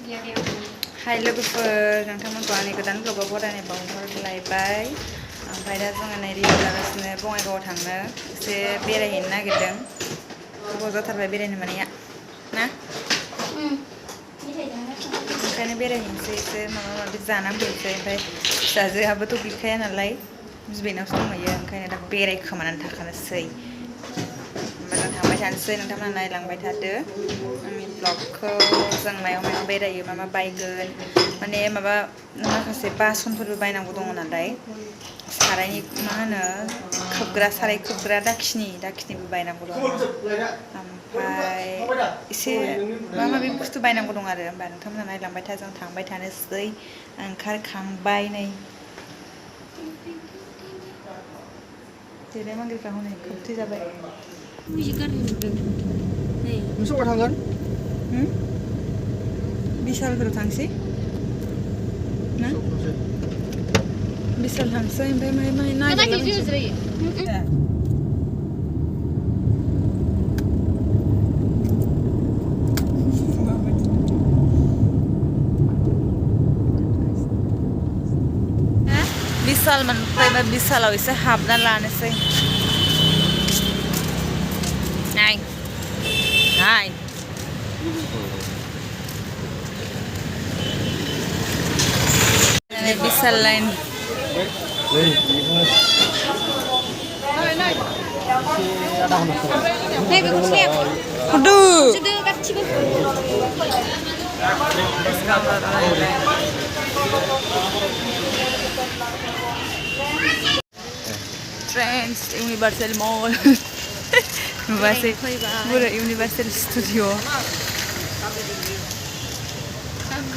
हाय लोगोफोर नोंथांमोनखौ आंनि गोदान ब्लगाव बरायनाय बावहरलायबाय ओमफ्राय दा जोङो नै रेडि जागासिनो बङाइगावआव थांनो एसे बेरायहैनो नागिरदों गोबाव जाथारबाय बेरायनो मोनैया ना ओंखायनो बेरायहैनोसै एसे माबा माबि जानानै फैनोसै ओमफ्राय फिसाजोआबोथ' गैखाया नालाय बिबैनावसो दंहैयो ओंखायनो दा बेरायखोमानानै थाखानोसै होमबा जों थांबाय थानोसै नोंथांमोना नायलांबाय थादो आंनि ब्लगखौ जों मायाव मायाव बेरायो मा मा बायगोन माने माबा माखासे बासनफोरबो बायनांगौ दङ नालाय सारायनि मा होनो खोबग्रा साराय खोबग्रा दाखिनिबो बायनांगौ दङ ओमफ्राय एसे माबा माबि बुस्थु बायनांगौ दं आरो होमबा नोंथांमोना नायलांबाय था जों थांबाय थानोसै ओंखारखांबाय नै देलाय मांग्रिखा हनै खोबथि जाबाय नोंसोर बहा थांगोन बिशालफोराव थांसै ना बिशाल थांसै ओमफ्राय माय नागिरलाबायनोसै बिशाल मोनफैबा बिशालाव एसे हाबना लानोसै नाय नाय बिशाल line Trends Universal Mall Boro Universal Studio Jharna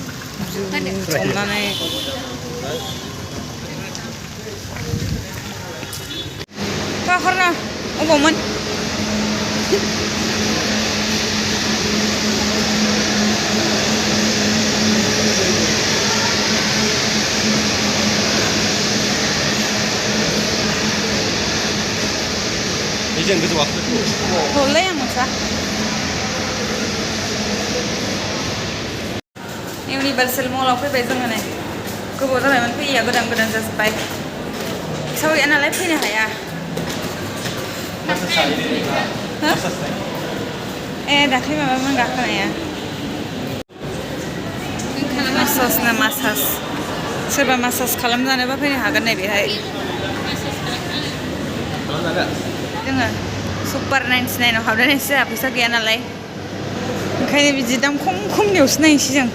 Jharna Rani Ijen goजौआ Boleh yang masa Universal Mall आव फैबाय जोङो नै गोबाव जाबायमोन फैयैया गोदान जाजोब्बाय सावरिया नालाय फैनो हाया दाख्लै माबामोन गाखोनाया मासाज ना मासाज सोरबा मासाज खालामजानोबा फैनो हागोन नै बेहाय जोङो सुपार 99 आव हाबनायसै जोंहा फैसा गैया नालाय ओंखायनो बिदि दाम खमनियावसो नायनोसै जों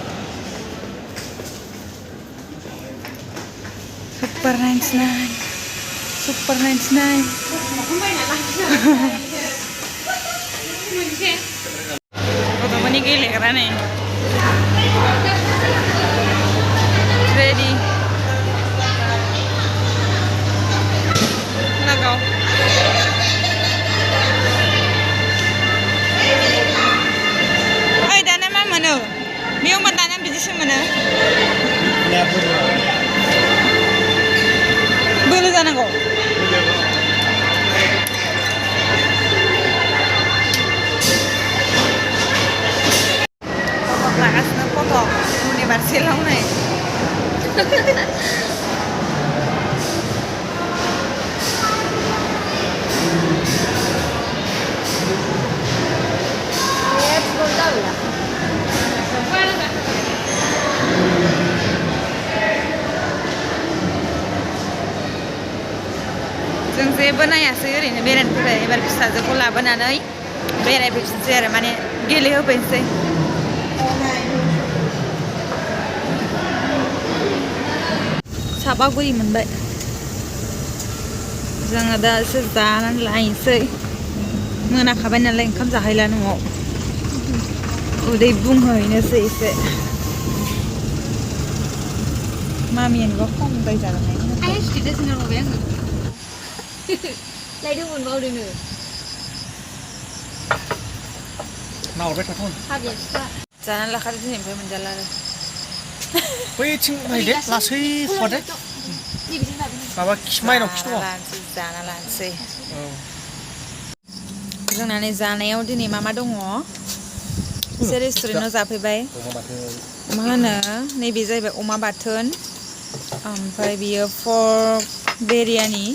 सुपार 99 गथ'फोरनि गेलेग्रा नै रेडि लागाव ओइ दाना मा मोनो बेयाव मा दाना बिदिसो मोनो बोलो जानांगौ लागासिनो फट' इउनिभार्सेलाव नै जों जेबो नायासै ओरैनो बेरायनो फैबाय एबार फिसाजोखौ लाबोनानै बेरायफैफिनसै आरो माने गेलेहोफैनोसै सापागुरि मोनबाय जोङो दा एसे जानानै लायनोसै मोनाखाबाय नालाय ओंखाम जाहैला न'आव उदै बुंहैनोसै एसे मामियानोबा खमद्राय जालांनाय लायदोंमोन बावदोंनो नाहरबाय थाथ'न जानानै लाखादो दिनैनिफ्राय मोनजाला आरो बैथिं नायदे लासै फुवादे माबा माइनाव खि दङ जाना लानोसै जोंना नै जानायाव दिनै मा दङ एसे रेस्टुरेन्टाव जाफैबाय मा होनो नैबे जाहैबाय अमा बाथोन ओमफ्राय बियो पर्क बिरियानि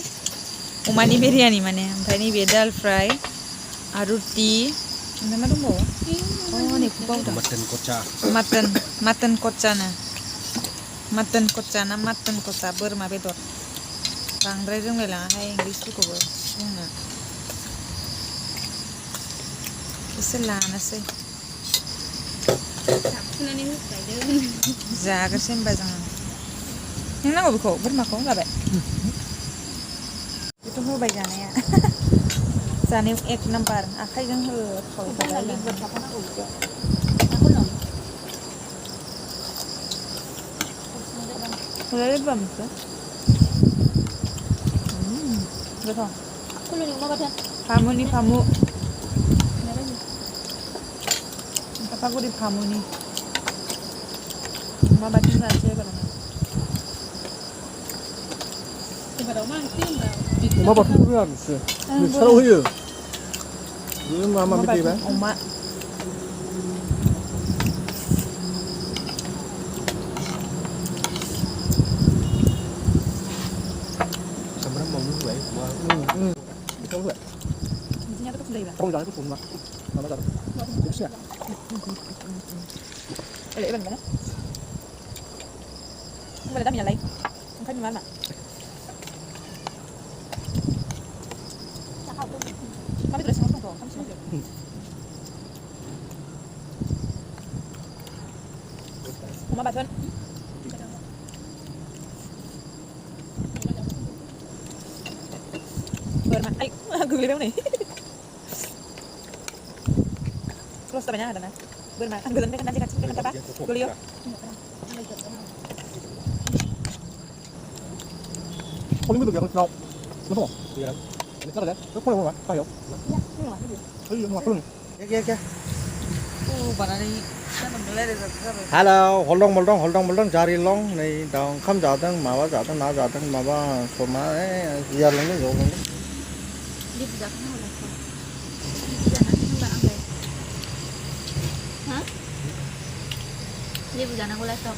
अमानि बिरियानि माने ओमफ्राय नैबे दाल फ्राय आरो रुटि ओमफ्राय मा दंबावो अ नैखौ बावदों माटन कच्चा ना माटन कच्चा बोरमा बेदर बांद्राय रोंलायलाङाहाय इंलिसफोरखौबो बुंनो एसे लानोसै जाग्रोसै होनबा जोङो नों नांगौ बेखौ बोरमाखौ लाबाय बेथ' होबाय जानाया जानायाव एक नाम्बार आखाइजों होखावजाबाय गोथाव फामुनि फामु फाफागुरि फामुनि अमा बाथोन जानोसै एबाराव अमा बाथोनखौ रोङा नोंसोर मिक्साराव होयो बियो मा मा देबाय अमा सामब्राम बानलु होबाय बेखौ होबाय खम जानाय गुसु नङा माबा जादों मिक्सिया होमबालाय दामियालाय ओंखायनो नुवा मा बेदरा सिङाव दंथ' ओंखाम सिङाव अमा बाथोन बोरमा आइ गोग्लैबाय हनै क्लस जाबायना आंहा दाना बोरमा आं गोजाननिफ्राय खोन्थानोसै खाथिनिफ्राय खोन्थाबा गोलैयो Không biết được việc đâu. Nó không. Thì là nó rất là đấy. Nó không đâu mà. Phải không? Thấy ngoài luôn. Kia. Hello, hold on. Jari long này đào không giả tăng mà ba giả tăng nào giả tăng mà ba số má ấy giờ lên cái rồi. Dia berjalan aku laptop.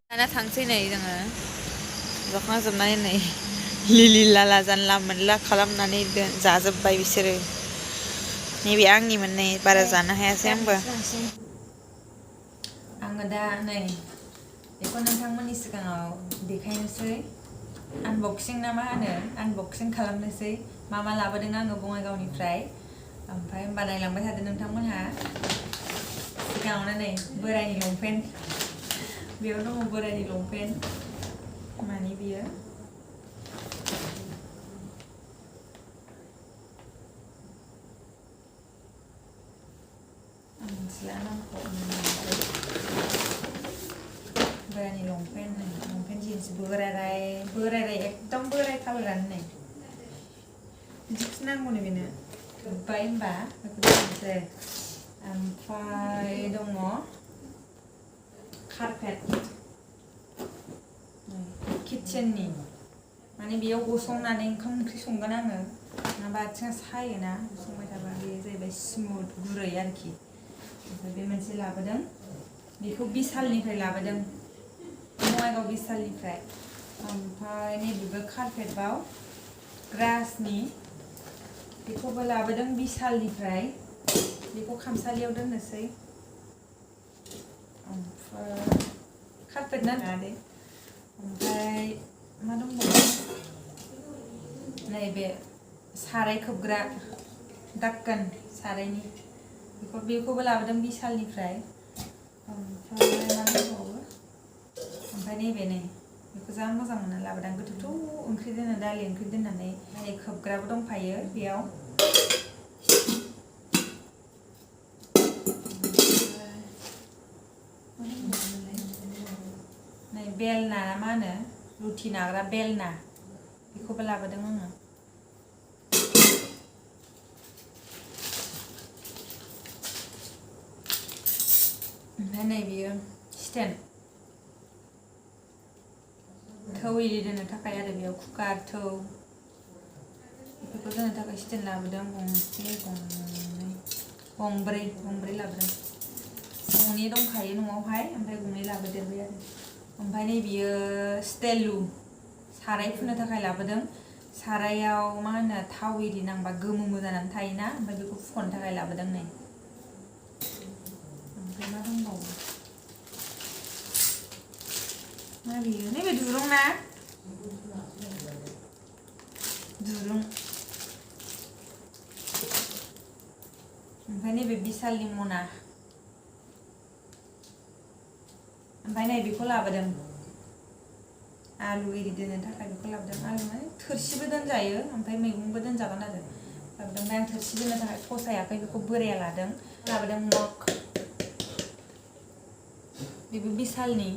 दाना थांसै नै जोङो जाखांजोबनानै नै लिलि लाला जानला मोनला खालामनानै जाजोब्बाय बिसोरो नैबे आंनि मोननै बारा जानो हायासै आंबो आङो दा नै बेखौ नोंथांमोननि सिगाङाव देखायनोसै आनबक्सिं ना मा होनो आनबक्सिं खालामनोसै मा मा लाबोदों आङो बङाइगावनिफ्राय ओमफ्राय होमबा नायलांबाय थादो नोंथांमोनहा सिगाङावनो नै बोरायनि लंपेन्ट बेयाव दङ बोरायनि लंपेन्ट मानि बियो आं मिथिला नामखौ बोरायनि लंपेन्ट जिन्स बोरायराय एकदम बोराय कालारानो नै बिदिखौसो नांगौनो बेनो जोब्बाय होनबा बेखौ दोननोसै ओमफ्राय दङ कारपेट किटचेननि माने बेयाव गसंनानै ओंखाम ओंख्रि संगोन आङो नङाबा आथिङा सायोना संबाय थाबा बेयो जाहैबाय स्मुथ गुरै आरोखि ओमफ्राय बे मोनसे लाबोदों बेखौ बिशालनिफ्राय लाबोदों बङाइगाव बिशालनिफ्राय ओमफ्राय नैबेबो कारपेटआव ग्रासनि बेखौबो लाबोदों बिशालनिफ्राय बेखौ खामसालियाव दोननोसै ओमफ्राय कारपेट ना दे ओमफ्राय मा दंबावो नैबे साराय खोबग्रा दाक्कोन सारायनि बेखौबो लाबोदों बिशालनिफ्राय ओमफ्राय मा दंबावो ओमफ्राय नैबे नै बेखौ जा मोजां मोनो लाबोदों गोथौ ओंख्रि दोनो दालि ओंख्रि दोननानै नै खोबग्राबो दंफायो बेयाव नै बेलना ना मा होनो रुटि नाग्रा बेलना बेखौबो लाबोदों आङो ओमफ्राय नै बियो स्टेन्ड थौ इरि दोननो थाखाय आरो बेयाव कुकार थौ बेफोरखौ दोननो थाखाय स्टेन्ड लाबोदों गंसे गंब्रै लाबोदों गंनै दंखायो न'आवहाय ओमफ्राय गंनै लाबोदेरबाय आरो ओमफ्राय नै बियो स्टेलु साराय फुनो थाखाय लाबोदों सारायाव मा होनो थाव इरि नांबा गोमो जानानै थायोना ओमफ्राय बेखौ फुख'नो थाखाय लाबोदों नै ओमफ्राय मा दंबावो मा बियो नैबे दुरुं ना दुरुं ओमफ्राय नैबे बिशालनि मना ओमफ्राय नै बेखौ लाबोदों आलु इरि दोननो थाखाय बेखौ लाबोदों आलु माने थोरसिबो दोनजायो ओमफ्राय मैगंबो दोनजागोन आरो लाबोदों ओमफ्राय आं थोरसि दोननो थाखाय फसायाखै बेखौ बोराया लाबोदों मग बेबो बिशालनि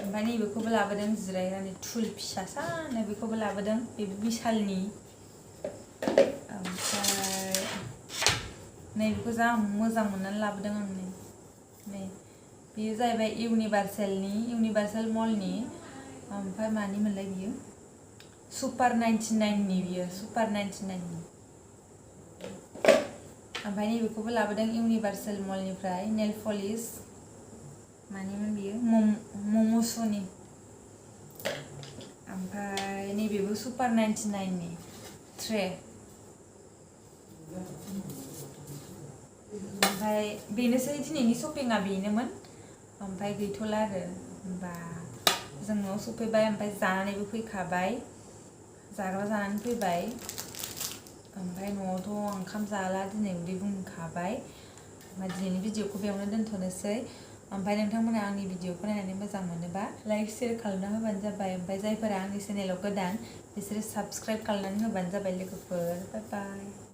ओमफ्राय नैबेखौबो लाबोदों जिरायग्रानि थुल फिसा सानो बेखौबो लाबोदों बेबो बिशालनि ओमफ्राय नैबेखौ जा मोजां मोननानै लाबोदों आं नै बेयो जाहैबाय इउनिभार्सेल मलनि ओमफ्राय मानि मोनलाय बियो सुपार 99नि बियो सुपार 99नि ओमफ्राय नैबेखौबो लाबोदों इउनिभार्सेल मलनिफ्राय नेल पलिश मानिमोन बियो मम'सुनि ओमफ्राय नैबेबो सुपार 99नि ट्रे ओमफ्राय बेनोसै दिनैनि शपिंआ बेनोमोन ओमफ्राय गैथ'ला आरो होमबा जों न'आव सफैबाय ओमफ्राय जानानैबो फैखाबाय जाग्रा जानानै फैबाय ओमफ्राय न'आवथ' ओंखाम जाला दिनै उदै बुंखाबाय ओमफ्राय दिनैनि भिडिअखौ बेयावनो दोनथ'नोसै ओमफ्राय नोंथांमोना आंनि भिडिअखौ नायनानै मोजां मोनोबा लाइक शेयार खालामना होबानो जाबाय ओमफ्राय जायफोरा आंनि चेनेलाव गोदान बिसोरो साबस्क्राइब खालामनानै होबानो जाबाय लोगोफोर बाय बाय